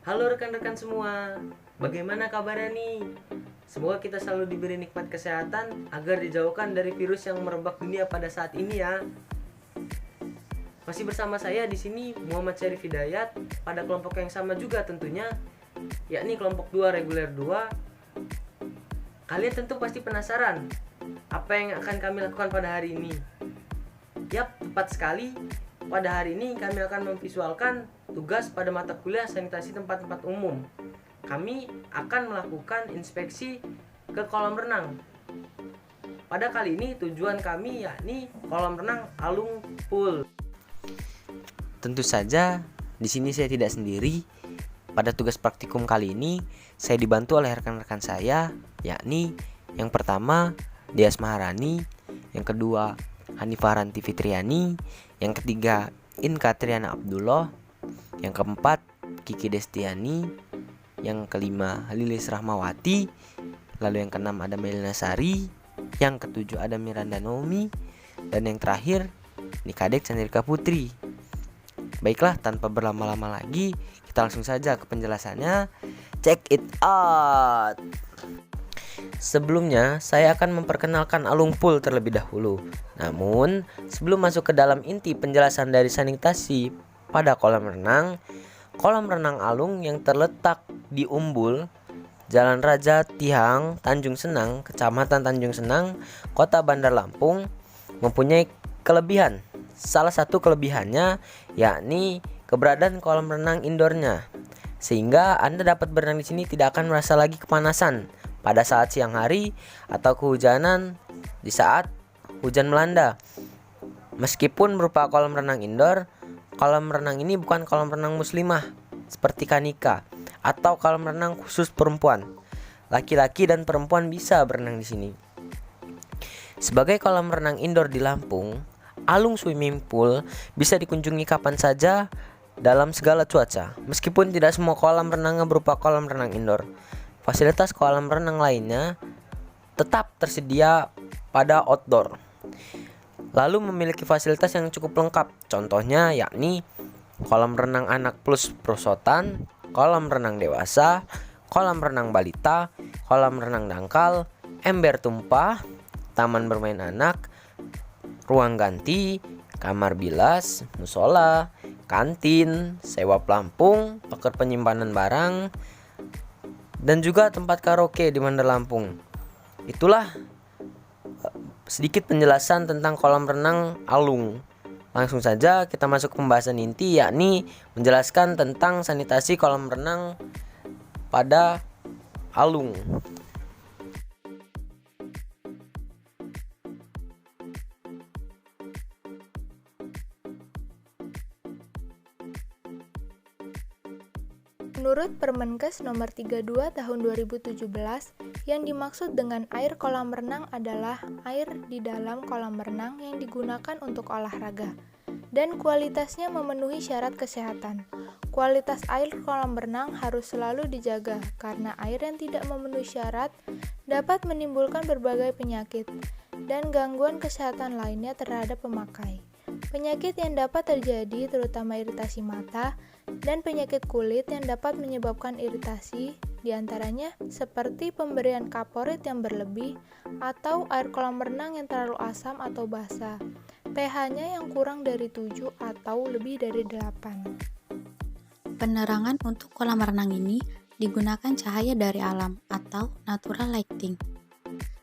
Halo rekan-rekan semua, bagaimana kabarnya nih? Semoga kita selalu diberi nikmat kesehatan agar dijauhkan dari virus yang merebak dunia pada saat ini ya. Masih bersama saya di sini Muhammad Syarif Hidayat pada kelompok yang sama juga tentunya, yakni kelompok 2 reguler 2. Kalian tentu pasti penasaran apa yang akan kami lakukan pada hari ini. Yap, tepat sekali. Pada hari ini kami akan memvisualkan tugas pada mata kuliah sanitasi tempat-tempat umum. Kami akan melakukan inspeksi ke kolam renang. Pada kali ini tujuan kami yakni kolam renang Alung Pool. Tentu saja di sini saya tidak sendiri. Pada tugas praktikum kali ini saya dibantu oleh rekan-rekan saya, yakni yang pertama Dias Maharani, yang kedua Hanifah Ranti Fitriani, yang ketiga Inka Triana Abdullah, yang keempat Kiki Destiani, yang kelima Lilis Rahmawati, lalu yang keenam ada Melina Sari, yang ketujuh ada Miranda Nomi, dan yang terakhir Nikadek Chandrika Putri. Baiklah, tanpa berlama-lama lagi, kita langsung saja ke penjelasannya. Check it out. Sebelumnya, saya akan memperkenalkan Alung Pool terlebih dahulu. Namun, sebelum masuk ke dalam inti penjelasan dari sanitasi pada kolam renang Alung yang terletak di Umbul, Jalan Raja Tihang, Tanjung Senang, Kecamatan Tanjung Senang, Kota Bandar Lampung, mempunyai kelebihan. Salah satu kelebihannya yakni keberadaan kolam renang indoornya, sehingga Anda dapat berenang di sini tidak akan merasa lagi kepanasan pada saat siang hari atau kehujanan di saat hujan melanda. Meskipun berupa kolam renang indoor, kolam renang ini bukan kolam renang muslimah seperti Kanika atau kolam renang khusus perempuan. Laki-laki dan perempuan bisa berenang di sini. Sebagai kolam renang indoor di Lampung, Alung Swimming Pool bisa dikunjungi kapan saja dalam segala cuaca. Meskipun tidak semua kolam renangnya berupa kolam renang indoor, fasilitas kolam renang lainnya tetap tersedia pada outdoor. Lalu memiliki fasilitas yang cukup lengkap. Contohnya yakni kolam renang anak plus perosotan, kolam renang dewasa, kolam renang balita, kolam renang dangkal, ember tumpah, taman bermain anak, ruang ganti, kamar bilas, musola, kantin, sewa pelampung, loker penyimpanan barang, dan juga tempat karaoke di Bandar Lampung. Itulah sedikit penjelasan tentang kolam renang Alung. Langsung saja kita masuk ke pembahasan inti, yakni menjelaskan tentang sanitasi kolam renang pada Alung. Menurut Permenkes Nomor 32 Tahun 2017, yang dimaksud dengan air kolam renang adalah air di dalam kolam renang yang digunakan untuk olahraga dan kualitasnya memenuhi syarat kesehatan. Kualitas air kolam renang harus selalu dijaga karena air yang tidak memenuhi syarat dapat menimbulkan berbagai penyakit dan gangguan kesehatan lainnya terhadap pemakai. Penyakit yang dapat terjadi terutama iritasi mata dan penyakit kulit yang dapat menyebabkan iritasi, diantaranya seperti pemberian kaporit yang berlebih atau air kolam renang yang terlalu asam atau basa, pH-nya yang kurang dari 7 atau lebih dari 8. Penerangan untuk kolam renang ini digunakan cahaya dari alam atau natural lighting.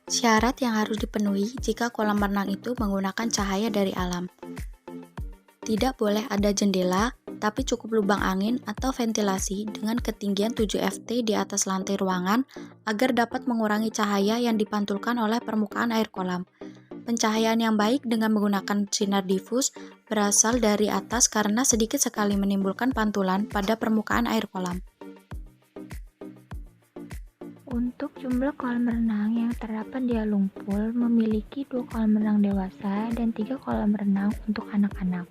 Syarat yang harus dipenuhi jika kolam renang itu menggunakan cahaya dari alam. Tidak boleh ada jendela, tapi cukup lubang angin atau ventilasi dengan ketinggian 7 ft di atas lantai ruangan agar dapat mengurangi cahaya yang dipantulkan oleh permukaan air kolam. Pencahayaan yang baik dengan menggunakan sinar difus berasal dari atas karena sedikit sekali menimbulkan pantulan pada permukaan air kolam. Untuk jumlah kolam renang yang terdapat di Alung Pool memiliki 2 kolam renang dewasa dan 3 kolam renang untuk anak-anak.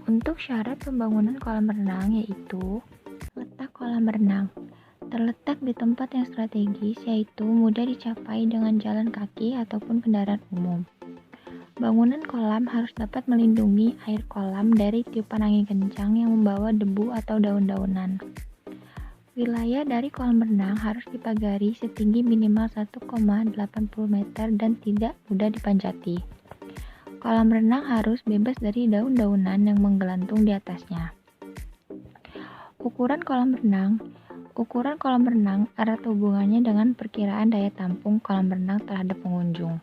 Untuk syarat pembangunan kolam renang yaitu letak kolam renang terletak di tempat yang strategis, yaitu mudah dicapai dengan jalan kaki ataupun kendaraan umum. Bangunan kolam harus dapat melindungi air kolam dari tiupan angin kencang yang membawa debu atau daun-daunan. Wilayah dari kolam renang harus dipagari setinggi minimal 1,80 meter dan tidak mudah dipanjati. Kolam renang harus bebas dari daun-daunan yang menggelantung di atasnya. Ukuran kolam renang erat hubungannya dengan perkiraan daya tampung kolam renang terhadap pengunjung.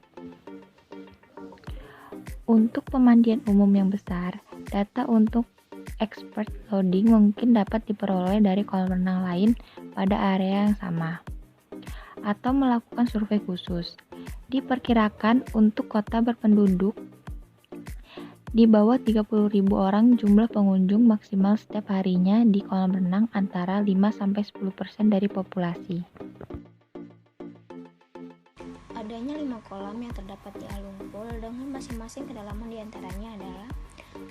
Untuk pemandian umum yang besar, data untuk expert loading mungkin dapat diperoleh dari kolam renang lain pada area yang sama, atau melakukan survei khusus. Diperkirakan untuk kota berpenduduk di bawah 30.000 orang, jumlah pengunjung maksimal setiap harinya di kolam renang antara 5-10% dari populasi. Adanya 5 kolam yang terdapat di Alung Pool dengan masing-masing kedalaman diantaranya adalah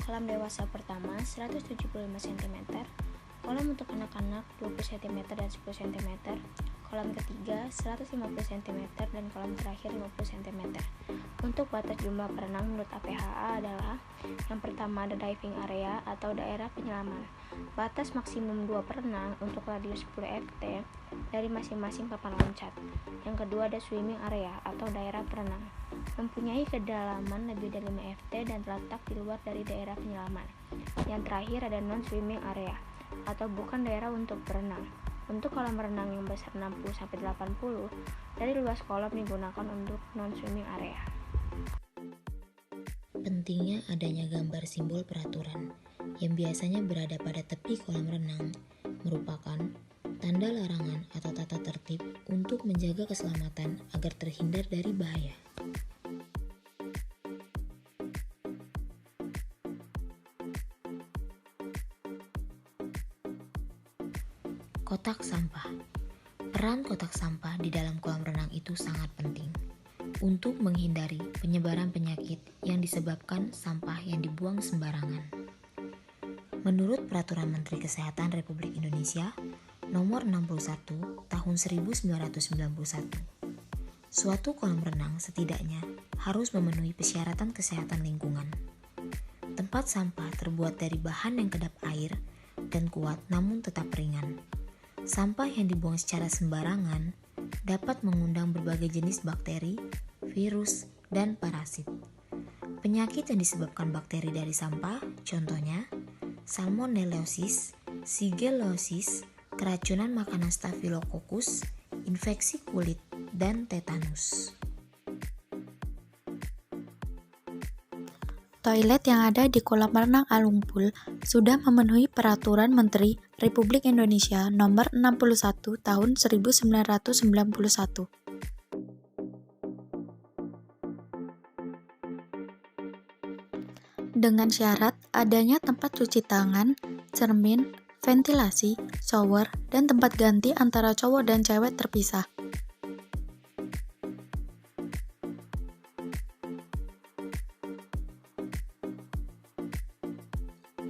kolam dewasa pertama 175 cm, kolam untuk anak-anak 20 cm dan 10 cm, kolam ketiga 150 cm, dan kolam terakhir 50 cm. Untuk batas jumlah perenang menurut APHA adalah yang pertama ada diving area atau daerah penyelaman. Batas maksimum 2 perenang untuk radius 10 ft dari masing-masing papan loncat. Yang kedua ada swimming area atau daerah perenang, mempunyai kedalaman lebih dari 5 ft dan terletak di luar dari daerah penyelaman. Yang terakhir ada non-swimming area atau bukan daerah untuk berenang. Untuk kolam renang yang besar 60-80 dari luas kolam digunakan untuk non-swimming area. Pentingnya adanya gambar simbol peraturan yang biasanya berada pada tepi kolam renang merupakan tanda larangan atau tata tertib untuk menjaga keselamatan agar terhindar dari bahaya. Kotak sampah. Peran kotak sampah di dalam kolam renang itu sangat penting untuk menghindari penyebaran penyakit yang disebabkan sampah yang dibuang sembarangan. Menurut Peraturan Menteri Kesehatan Republik Indonesia Nomor 61 Tahun 1991, suatu kolam renang setidaknya harus memenuhi persyaratan kesehatan lingkungan. Tempat sampah terbuat dari bahan yang kedap air dan kuat namun tetap ringan. Sampah yang dibuang secara sembarangan dapat mengundang berbagai jenis bakteri, virus, dan parasit. Penyakit yang disebabkan bakteri dari sampah, contohnya Salmonellosis, Shigellosis, keracunan makanan Staphylococcus, infeksi kulit, dan tetanus. Toilet yang ada di kolam renang Alung Pool sudah memenuhi Peraturan Menteri Republik Indonesia Nomor 61 Tahun 1991. Dengan syarat adanya tempat cuci tangan, cermin, ventilasi, shower, dan tempat ganti antara cowok dan cewek terpisah.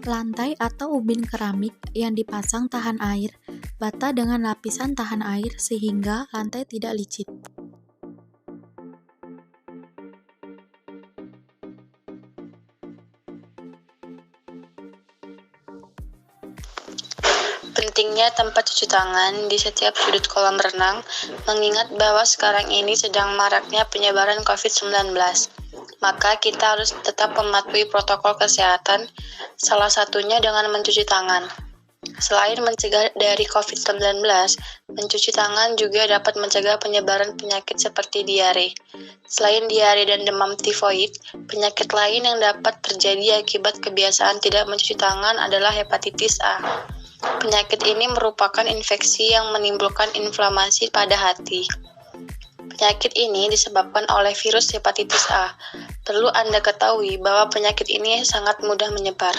Lantai atau ubin keramik yang dipasang tahan air, bata dengan lapisan tahan air sehingga lantai tidak licin. Pentingnya tempat cuci tangan di setiap sudut kolam renang, mengingat bahwa sekarang ini sedang maraknya penyebaran COVID-19. Maka kita harus tetap mematuhi protokol kesehatan, salah satunya dengan mencuci tangan. Selain mencegah dari COVID-19, mencuci tangan juga dapat mencegah penyebaran penyakit seperti diare. Selain diare dan demam tifoid, penyakit lain yang dapat terjadi akibat kebiasaan tidak mencuci tangan adalah hepatitis A. Penyakit ini merupakan infeksi yang menimbulkan inflamasi pada hati. Penyakit ini disebabkan oleh virus hepatitis A. Perlu Anda ketahui bahwa penyakit ini sangat mudah menyebar.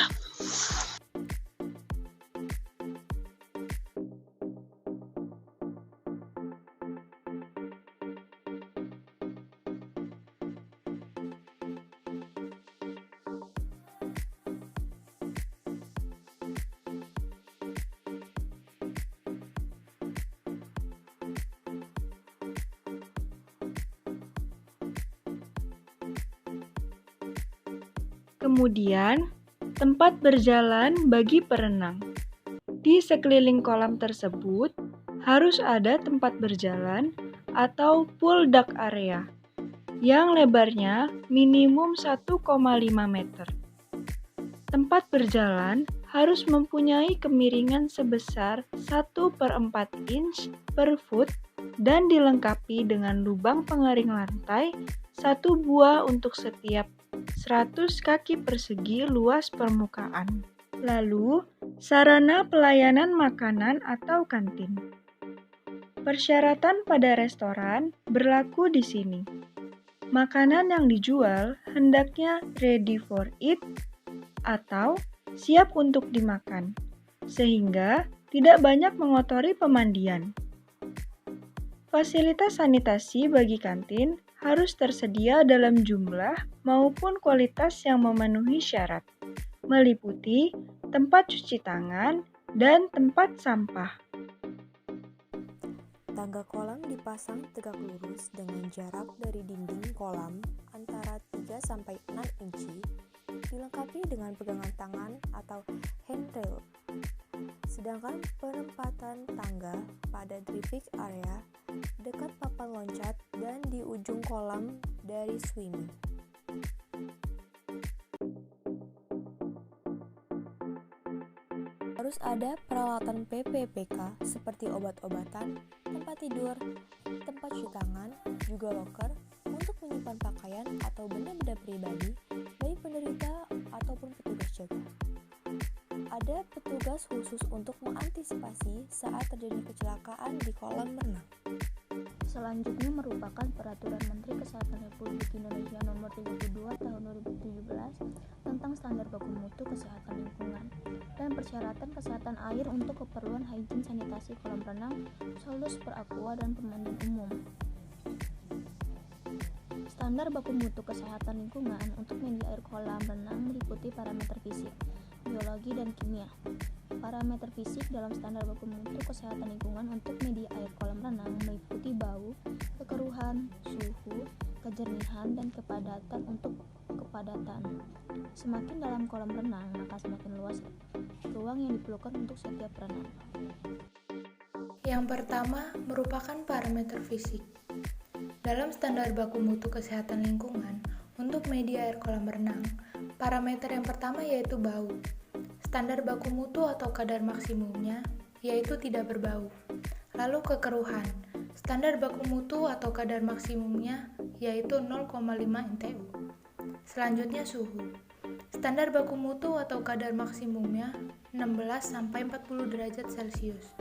Kemudian, tempat berjalan bagi perenang. Di sekeliling kolam tersebut harus ada tempat berjalan atau pool duck area yang lebarnya minimum 1,5 meter. Tempat berjalan harus mempunyai kemiringan sebesar 1/4 inch per foot dan dilengkapi dengan lubang pengering lantai 1 buah untuk setiap 100 kaki persegi luas permukaan. Lalu, sarana pelayanan makanan atau kantin. Persyaratan pada restoran berlaku di sini. Makanan yang dijual hendaknya ready for eat atau siap untuk dimakan, sehingga tidak banyak mengotori pemandian. Fasilitas sanitasi bagi kantin harus tersedia dalam jumlah maupun kualitas yang memenuhi syarat, meliputi tempat cuci tangan dan tempat sampah. Tangga kolam dipasang tegak lurus dengan jarak dari dinding kolam antara 3-6 inci, dilengkapi dengan pegangan tangan atau handrail. Sedangkan penempatan tangga pada driving area dekat papan loncat dan di ujung kolam dari swimming. Harus ada peralatan PPPK seperti obat-obatan, tempat tidur, tempat cuci tangan, juga loker untuk menyimpan pakaian atau benda-benda pribadi, baik penderita ataupun petugas jaga. Ada petugas khusus untuk mengantisipasi saat terjadi kecelakaan di kolam renang. Selanjutnya merupakan Peraturan Menteri Kesehatan Republik Indonesia Nomor 32 Tahun 2017 tentang standar baku mutu kesehatan lingkungan dan persyaratan kesehatan air untuk keperluan higien sanitasi kolam renang, solus per aqua dan pemandian umum. Standar baku mutu kesehatan lingkungan untuk media air kolam renang meliputi parameter fisik, biologi, dan kimia. Parameter fisik dalam standar baku mutu kesehatan lingkungan untuk media air kolam renang meliputi bau, kekeruhan, suhu, kejernihan, dan kepadatan. Untuk kepadatan, semakin dalam kolam renang, maka semakin luas ruang yang diperlukan untuk setiap renang. Yang pertama merupakan parameter fisik. Dalam standar baku mutu kesehatan lingkungan untuk media air kolam renang, parameter yang pertama yaitu bau. Standar baku mutu atau kadar maksimumnya yaitu tidak berbau. Lalu kekeruhan. Standar baku mutu atau kadar maksimumnya yaitu 0,5 NTU. Selanjutnya suhu. Standar baku mutu atau kadar maksimumnya 16-40 derajat Celcius.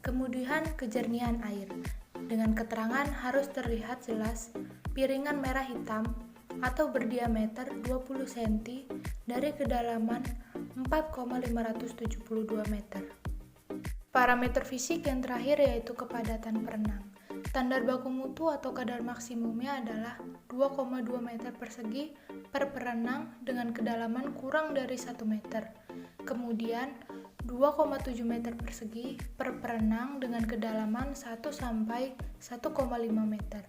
Kemudian kejernihan air. Dengan keterangan harus terlihat jelas piringan merah hitam atau berdiameter 20 cm dari kedalaman 4,572 meter. Parameter fisik yang terakhir yaitu kepadatan perenang. Standar baku mutu atau kadar maksimumnya adalah 2,2 meter persegi per perenang dengan kedalaman kurang dari 1 meter. Kemudian 2,7 meter persegi per perenang dengan kedalaman 1 sampai 1,5 meter.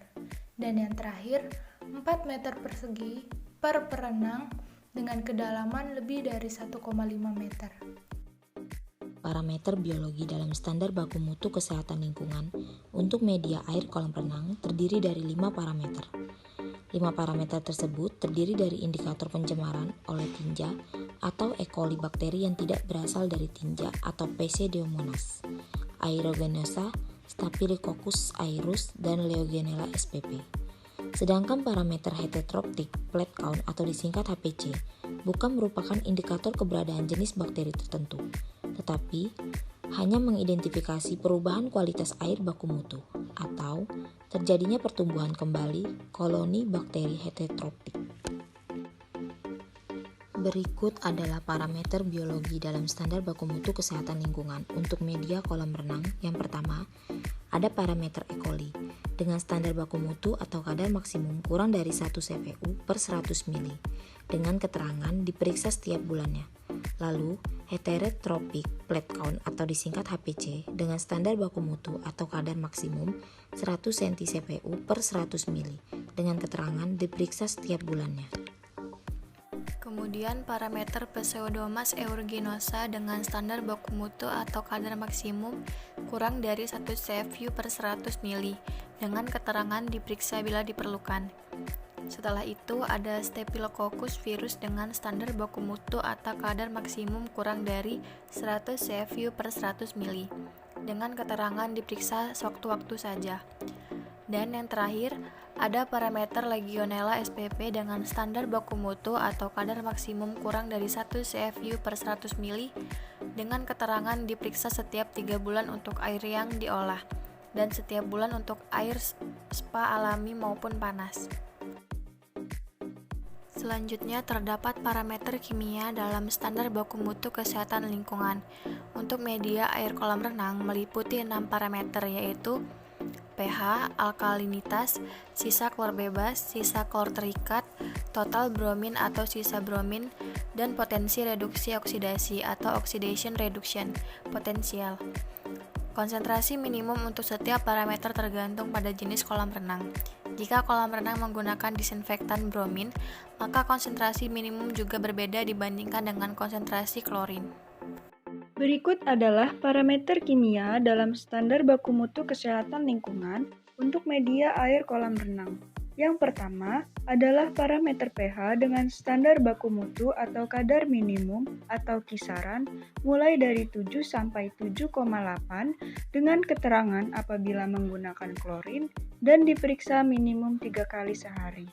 Dan yang terakhir 4 meter persegi per perenang dengan kedalaman lebih dari 1,5 meter. Parameter biologi dalam standar baku mutu kesehatan lingkungan untuk media air kolam renang terdiri dari 5 parameter. 5 parameter tersebut terdiri dari indikator pencemaran oleh tinja atau E. coli bakteri yang tidak berasal dari tinja atau Pseudomonas, Aeruginosa, Staphylococcus aureus, dan Legionella spp. Sedangkan parameter heterotrophic plate count atau disingkat HPC bukan merupakan indikator keberadaan jenis bakteri tertentu, tetapi hanya mengidentifikasi perubahan kualitas air baku mutu atau terjadinya pertumbuhan kembali koloni bakteri heterotrophic. Berikut adalah parameter biologi dalam standar baku mutu kesehatan lingkungan untuk media kolam renang. Yang pertama, ada parameter E. coli dengan standar baku mutu atau kadar maksimum kurang dari 1 CPU per 100 ml dengan keterangan diperiksa setiap bulannya. Lalu, heterotrophic plate count atau disingkat HPC dengan standar baku mutu atau kadar maksimum 100 cc/CPU per 100 ml dengan keterangan diperiksa setiap bulannya. Kemudian parameter Pseudomonas aeruginosa dengan standar baku mutu atau kadar maksimum kurang dari 1 CFU per 100 ml dengan keterangan diperiksa bila diperlukan. Setelah itu ada Staphylococcus virus dengan standar baku mutu atau kadar maksimum kurang dari 100 CFU per 100 ml dengan keterangan diperiksa sewaktu-waktu saja. Dan yang terakhir, ada parameter Legionella SPP dengan standar baku mutu atau kadar maksimum kurang dari 1 CFU per 100 ml dengan keterangan diperiksa setiap 3 bulan untuk air yang diolah dan setiap bulan untuk air spa alami maupun panas. Selanjutnya terdapat parameter kimia dalam standar baku mutu kesehatan lingkungan. Untuk media air kolam renang meliputi 6 parameter yaitu pH, alkalinitas, sisa klor bebas, sisa klor terikat, total bromin atau sisa bromin, dan potensi reduksi oksidasi atau oxidation reduction potensial. Konsentrasi minimum untuk setiap parameter tergantung pada jenis kolam renang. Jika kolam renang menggunakan disinfektan bromin, maka konsentrasi minimum juga berbeda dibandingkan dengan konsentrasi klorin. Berikut adalah parameter kimia dalam standar baku mutu kesehatan lingkungan untuk media air kolam renang. Yang pertama adalah parameter pH dengan standar baku mutu atau kadar minimum atau kisaran mulai dari 7 sampai 7,8 dengan keterangan apabila menggunakan klorin dan diperiksa minimum 3 kali sehari.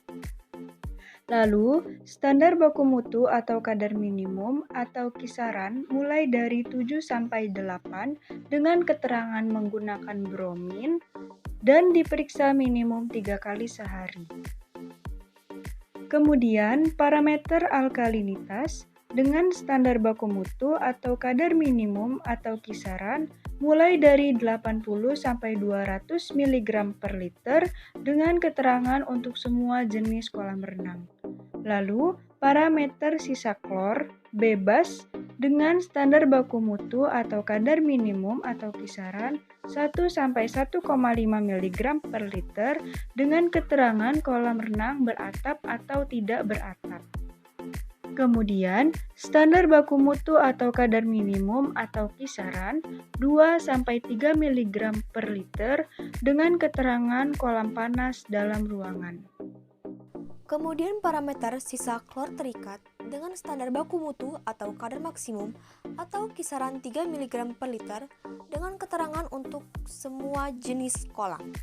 Lalu, standar baku mutu atau kadar minimum atau kisaran mulai dari 7 sampai 8 dengan keterangan menggunakan bromin dan diperiksa minimum 3 kali sehari. Kemudian, parameter alkalinitas dengan standar baku mutu atau kadar minimum atau kisaran mulai dari 80 sampai 200 mg per liter dengan keterangan untuk semua jenis kolam renang. Lalu, parameter sisa klor bebas dengan standar baku mutu atau kadar minimum atau kisaran 1 sampai 1,5 mg per liter dengan keterangan kolam renang beratap atau tidak beratap. Kemudian, standar baku mutu atau kadar minimum atau kisaran 2 sampai 3 mg per liter dengan keterangan kolam panas dalam ruangan. Kemudian parameter sisa klor terikat dengan standar baku mutu atau kadar maksimum atau kisaran 3 mg per liter dengan keterangan untuk semua jenis kolam.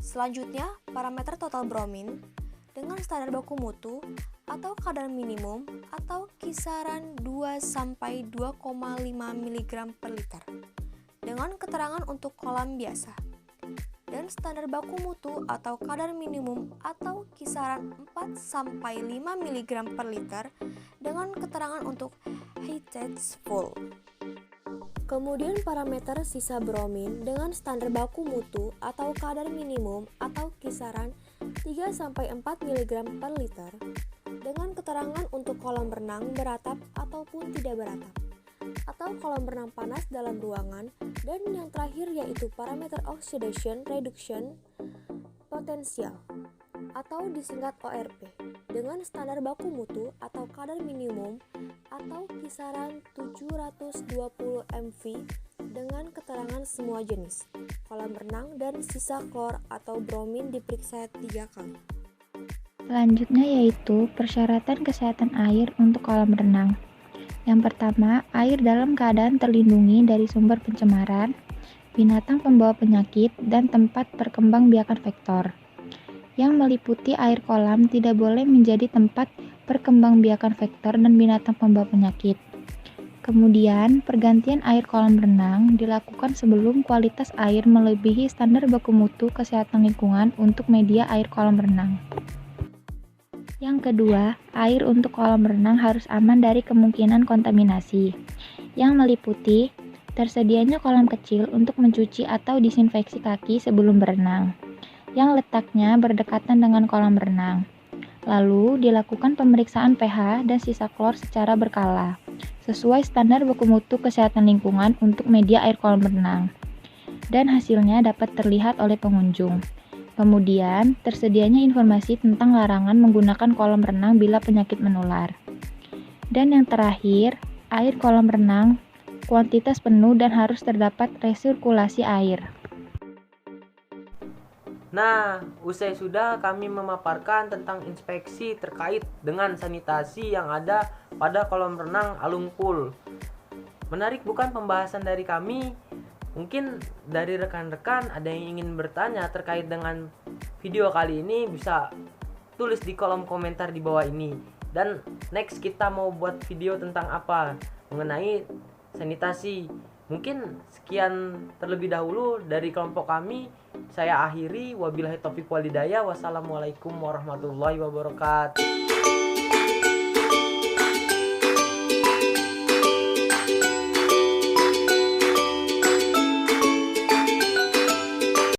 Selanjutnya, parameter total bromin dengan standar baku mutu atau kadar minimum atau kisaran 2 sampai 2,5 mg per liter dengan keterangan untuk kolam biasa. Dan standar baku mutu atau kadar minimum atau kisaran 4 sampai 5 mg per liter dengan keterangan untuk heated full. Kemudian parameter sisa bromin dengan standar baku mutu atau kadar minimum atau kisaran 3 sampai 4 mg per liter dengan keterangan untuk kolam renang beratap ataupun tidak beratap atau kolam renang panas dalam ruangan. Dan yang terakhir yaitu parameter oxidation reduction potensial atau disingkat ORP dengan standar baku mutu atau kadar minimum atau kisaran 720 mV dengan keterangan semua jenis kolam renang dan sisa klor atau bromin diperiksa 3 kali. Selanjutnya yaitu persyaratan kesehatan air untuk kolam renang. Yang pertama, air dalam keadaan terlindungi dari sumber pencemaran, binatang pembawa penyakit, dan tempat perkembangbiakan vektor. Yang meliputi air kolam tidak boleh menjadi tempat perkembangbiakan vektor dan binatang pembawa penyakit. Kemudian, pergantian air kolam renang dilakukan sebelum kualitas air melebihi standar baku mutu kesehatan lingkungan untuk media air kolam renang. Yang kedua, air untuk kolam renang harus aman dari kemungkinan kontaminasi, yang meliputi tersedianya kolam kecil untuk mencuci atau disinfeksi kaki sebelum berenang, yang letaknya berdekatan dengan kolam renang. Lalu, dilakukan pemeriksaan pH dan sisa klor secara berkala, sesuai standar baku mutu kesehatan lingkungan untuk media air kolam renang, dan hasilnya dapat terlihat oleh pengunjung. Kemudian, tersedianya informasi tentang larangan menggunakan kolam renang bila penyakit menular. Dan yang terakhir, air kolam renang kuantitas penuh dan harus terdapat resirkulasi air. Nah, usai sudah kami memaparkan tentang inspeksi terkait dengan sanitasi yang ada pada kolam renang Alung Pool. Menarik bukan pembahasan dari kami? Mungkin dari rekan-rekan ada yang ingin bertanya terkait dengan video kali ini, bisa tulis di kolom komentar di bawah ini. Dan next kita mau buat video tentang apa? Mengenai sanitasi. Mungkin sekian terlebih dahulu dari kelompok kami. Saya akhiri, wabillahi taufiq walhidayah. Wassalamualaikum warahmatullahi wabarakatuh.